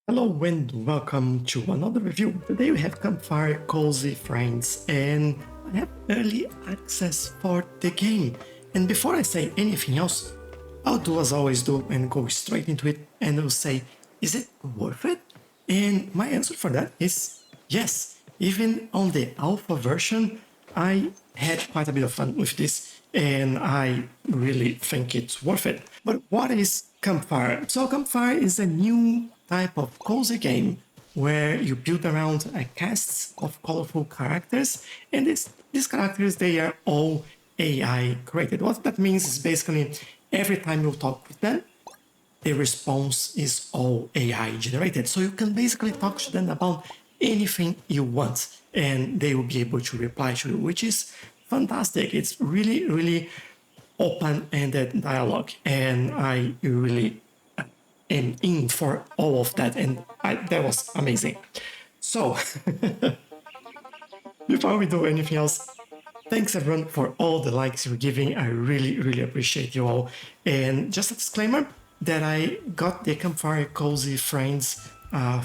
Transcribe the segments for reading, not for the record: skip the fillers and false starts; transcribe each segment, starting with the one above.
Hello and welcome to another review. Today we have Campfire Cozy Friends and I have early access for the game. And before I say anything else, I'll do as I always do and go straight into it and I'll say, is it worth it? And my answer for that is yes. Even on the alpha version, I had quite a bit of fun with this and I really think it's worth it. But what is Campfire? So Campfire is a new type of cozy game where you build around a cast of colorful characters, and these characters, they are all AI created. What that means is basically every time you talk with them, the response is all AI generated. So you can basically talk to them about anything you want and they will be able to reply to you, which is fantastic. It's really, really open-ended dialogue and I really am in for all of that and that was amazing. So before we do anything else, thanks everyone for all the likes you're giving. I really, really appreciate you all. And just a disclaimer that I got the Campfire Cozy Friends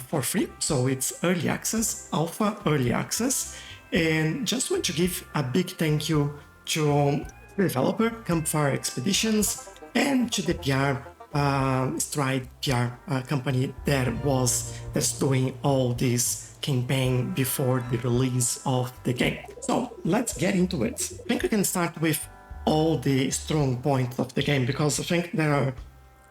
for free. So it's early access, alpha early access. And just want to give a big thank you to the developer, Campfire Expeditions, and to the PR Stride PR company that's doing all this campaign before the release of the game. So let's get into it. I think we can start with all the strong points of the game because I think there are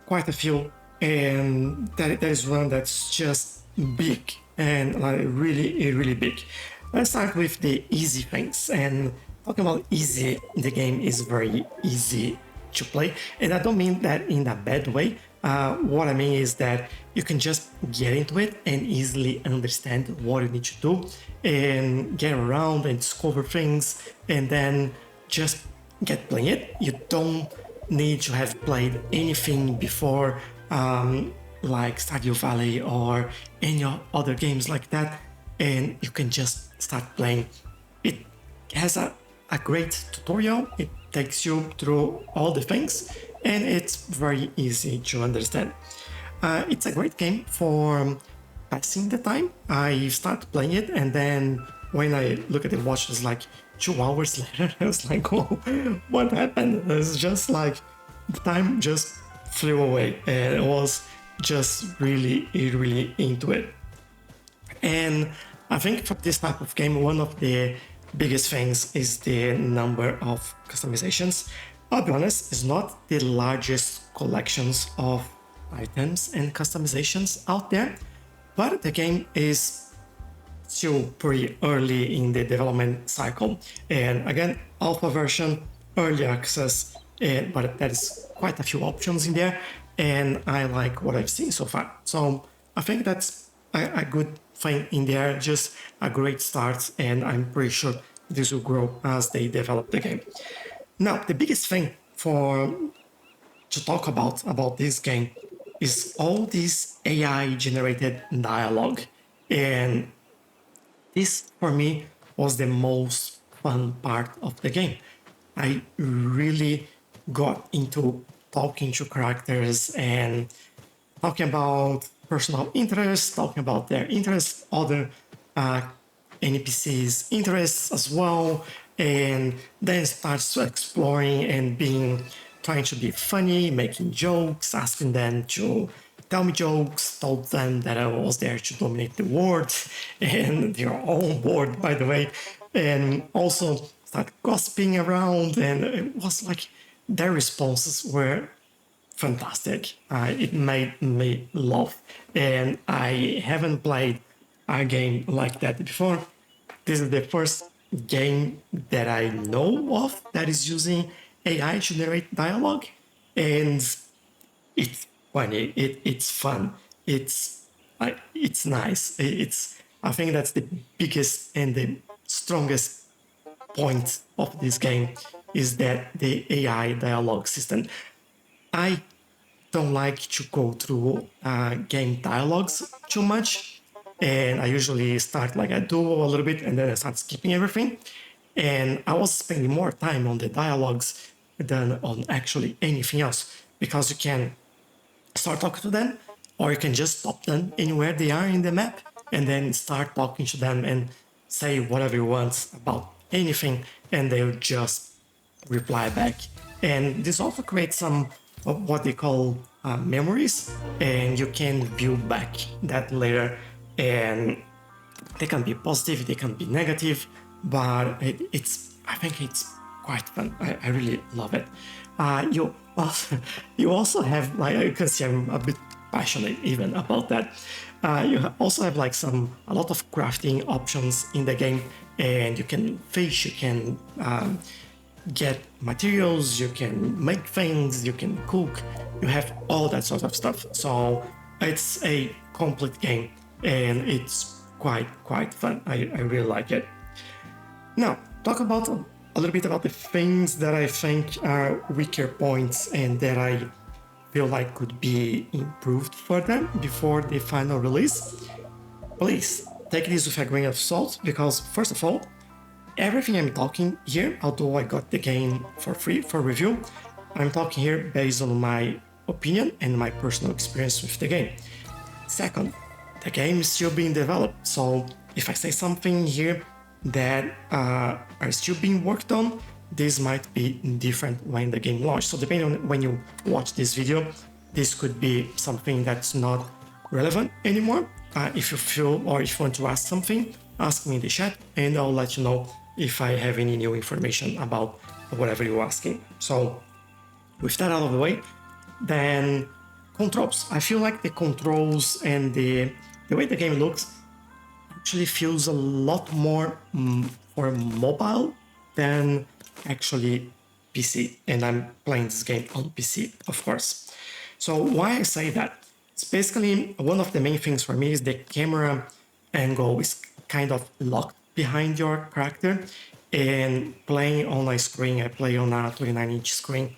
quite a few, and there is one that's just big and like really, really big. Let's start with the easy things. And talking about easy, the game is very easy to play, and I don't mean that in a bad way. What I mean is that you can just get into it and easily understand what you need to do and get around and discover things and then just get playing it. You don't need to have played anything before, like Stardew Valley or any other games like that, and you can just start playing. It has a great tutorial. It takes you through all the things and it's very easy to understand. It's a great game for passing the time. I started playing it and then when I look at the watch, it's like 2 hours later. I was like, oh, what happened? It's just like the time just flew away and it was just really, really into it. And I think for this type of game, one of the biggest things is the number of customizations. I'll be honest, it's not the largest collections of items and customizations out there, but the game is still pretty early in the development cycle. And again, alpha version, early access, but there's quite a few options in there, and I like what I've seen so far. So I think that's a good thing in there, just a great start, and I'm pretty sure this will grow as they develop the game. Now, the biggest thing to talk about this game is all this AI generated dialogue, and this for me was the most fun part of the game. I really got into talking to characters and talking about personal interests, talking about their interests, other NPCs' interests as well, and then starts exploring and trying to be funny, making jokes, asking them to tell me jokes, told them that I was there to dominate the world, and they're all bored, by the way, and also start gossiping around, and it was like their responses were fantastic. It made me laugh, and I haven't played a game like that before. This is the first game that I know of that is using AI to generate dialogue, and it's funny. It's fun. It's nice. I think that's the biggest and the strongest point of this game is that the AI dialogue system. I don't like to go through game dialogues too much. And I usually start like I do a little bit and then I start skipping everything. And I was spending more time on the dialogues than on actually anything else because you can start talking to them or you can just stop them anywhere they are in the map and then start talking to them and say whatever you want about anything, and they'll just reply back. And this also creates some of what they call memories, and you can view back that later. And they can be positive, they can be negative, but I think it's quite fun. I really love it. You also, you also have, like, you can see I'm a bit passionate even about that. You also have like a lot of crafting options in the game, and you can fish, you can get materials, you can make things, you can cook, you have all that sort of stuff. So it's a complete game, and it's quite fun. I really like it. Now, talk about a little bit about the things that I think are weaker points and that I feel like could be improved further before the final release. Please take this with a grain of salt, because first of all, everything I'm talking here, although I got the game for free for review, I'm talking here based on my opinion and my personal experience with the game. Second, the game is still being developed, so if I say something here that are still being worked on, this might be different when the game launches. So depending on when you watch this video, this could be something that's not relevant anymore. If you feel or if you want to ask something, ask me in the chat and I'll let you know if I have any new information about whatever you're asking. So with that out of the way, then controls. I feel like the controls and the way the game looks actually feels a lot more for mobile than actually PC, and I'm playing this game on PC, of course. So why I say that? It's basically one of the main things for me is the camera angle is kind of locked behind your character, and playing on a screen, I play on a 29-inch screen,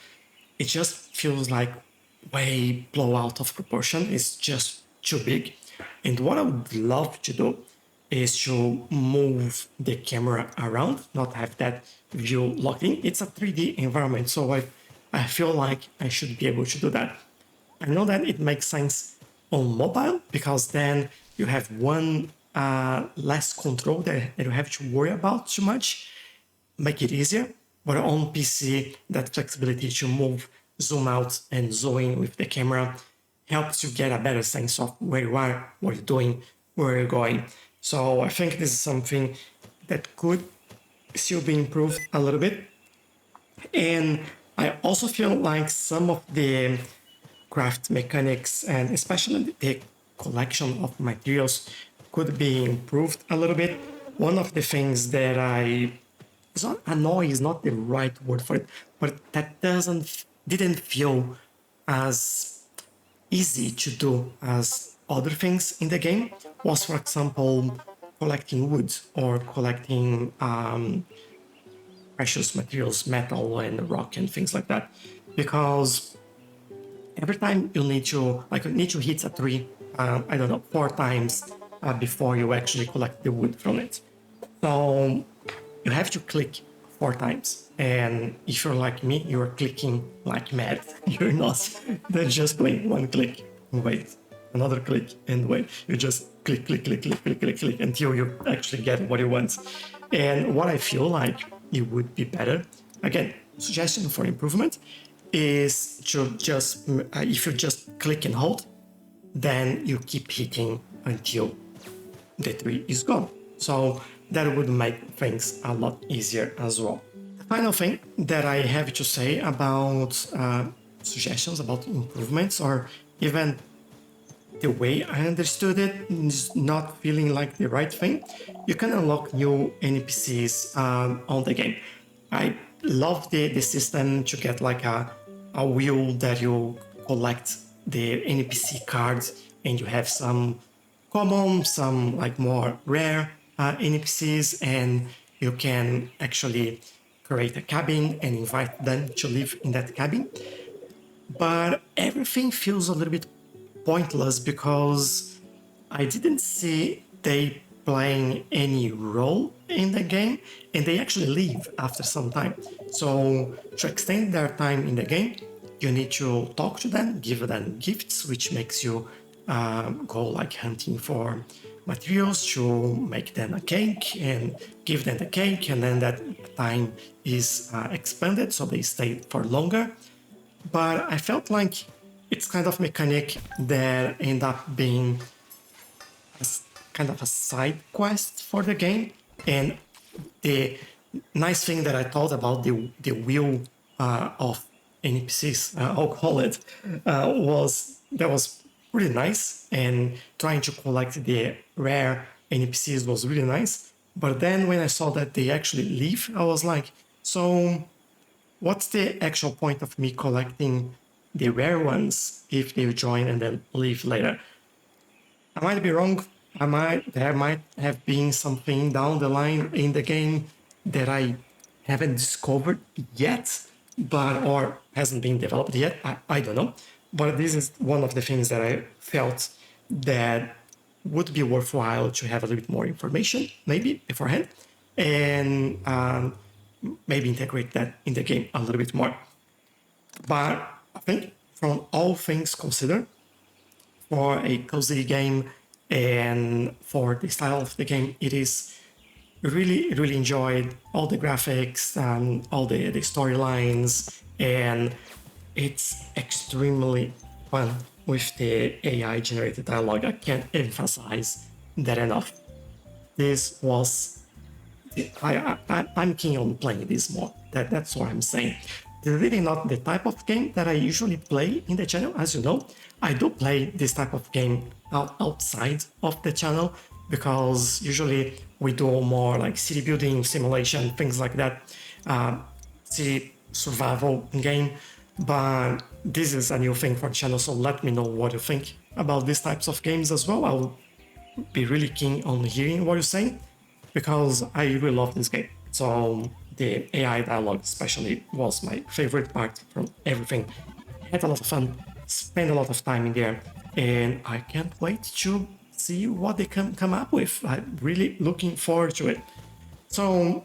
it just feels like way blow out of proportion. It's just too big. And what I would love to do is to move the camera around, not have that view locked in. It's a 3D environment, so I feel like I should be able to do that. I know that it makes sense on mobile, because then you have one less control that you have to worry about too much, make it easier. But on PC, that flexibility to move, zoom out and zoom in with the camera helps you get a better sense of where you are, what you're doing, where you're going. So I think this is something that could still be improved a little bit. And I also feel like some of the craft mechanics and especially the collection of materials could be improved a little bit. One of the things that it's not annoy is not the right word for it, but that didn't feel as easy to do as other things in the game was, for example, collecting wood or collecting precious materials, metal and rock and things like that. Because every time you need to hit a tree, I don't know, 4 times before you actually collect the wood from it. So you have to click 4 times. And if you're like me, you're clicking like mad. You're not just playing one click and wait, another click and wait. You just click, click, click, click, click, click, click until you actually get what you want. And what I feel like it would be better, again, suggestion for improvement, is to just, if you just click and hold, then you keep hitting until the tree is gone. So that would make things a lot easier as well. The final thing that I have to say about suggestions, about improvements, or even the way I understood it is not feeling like the right thing, you can unlock new NPCs on the game. I love the system to get like a wheel that you collect the NPC cards, and you have some common, some like more rare NPCs, and you can actually create a cabin and invite them to live in that cabin. But everything feels a little bit pointless because I didn't see they playing any role in the game, and they actually leave after some time. So to extend their time in the game, you need to talk to them, give them gifts, which makes you go like hunting for materials to make them a cake and give them the cake, and then that time is expanded so they stay for longer. But I felt like it's kind of mechanic that end up being kind of a side quest for the game. And the nice thing that I thought about the wheel of NPCs, I'll call it, was really nice. And trying to collect the rare NPCs was really nice. But then when I saw that they actually leave, I was like, so what's the actual point of me collecting the rare ones if they join and then leave later? I might be wrong. There might have been something down the line in the game that I haven't discovered yet, but or hasn't been developed yet. I don't know. But this is one of the things that I felt that would be worthwhile to have a little bit more information, maybe beforehand, and maybe integrate that in the game a little bit more. But I think from all things considered, for a cozy game and for the style of the game, it is really enjoyed all the graphics and all the storylines, and it's extremely fun with the AI generated dialogue. I can't emphasize that enough. This was I'm keen on playing this more. That's what I'm saying. It's really not the type of game that I usually play in the channel. As you know, I do play this type of game outside of the channel because usually we do more like city building, simulation, things like that, city survival game. But this is a new thing for the channel, so let me know what you think about these types of games as well. I'll be really keen on hearing what you're saying, because I really love this game. So the AI dialogue especially was my favorite part from everything. Had a lot of fun, spent a lot of time in there, and I can't wait to see what they can come up with. I'm really looking forward to it. So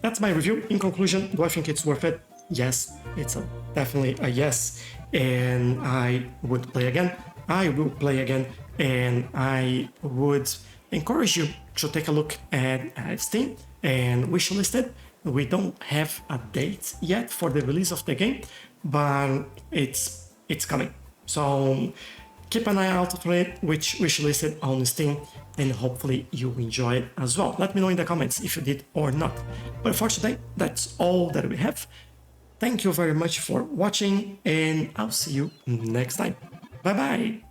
that's my review. In conclusion, do I think it's worth it? Yes, it's definitely a yes, and I would play again. I will play again, and I would encourage you to take a look at Steam and wishlist it. We don't have a date yet for the release of the game, but it's coming. So keep an eye out for it, which wishlist it on Steam, and hopefully you enjoy it as well. Let me know in the comments if you did or not. But for today, that's all that we have. Thank you very much for watching, and I'll see you next time. Bye bye!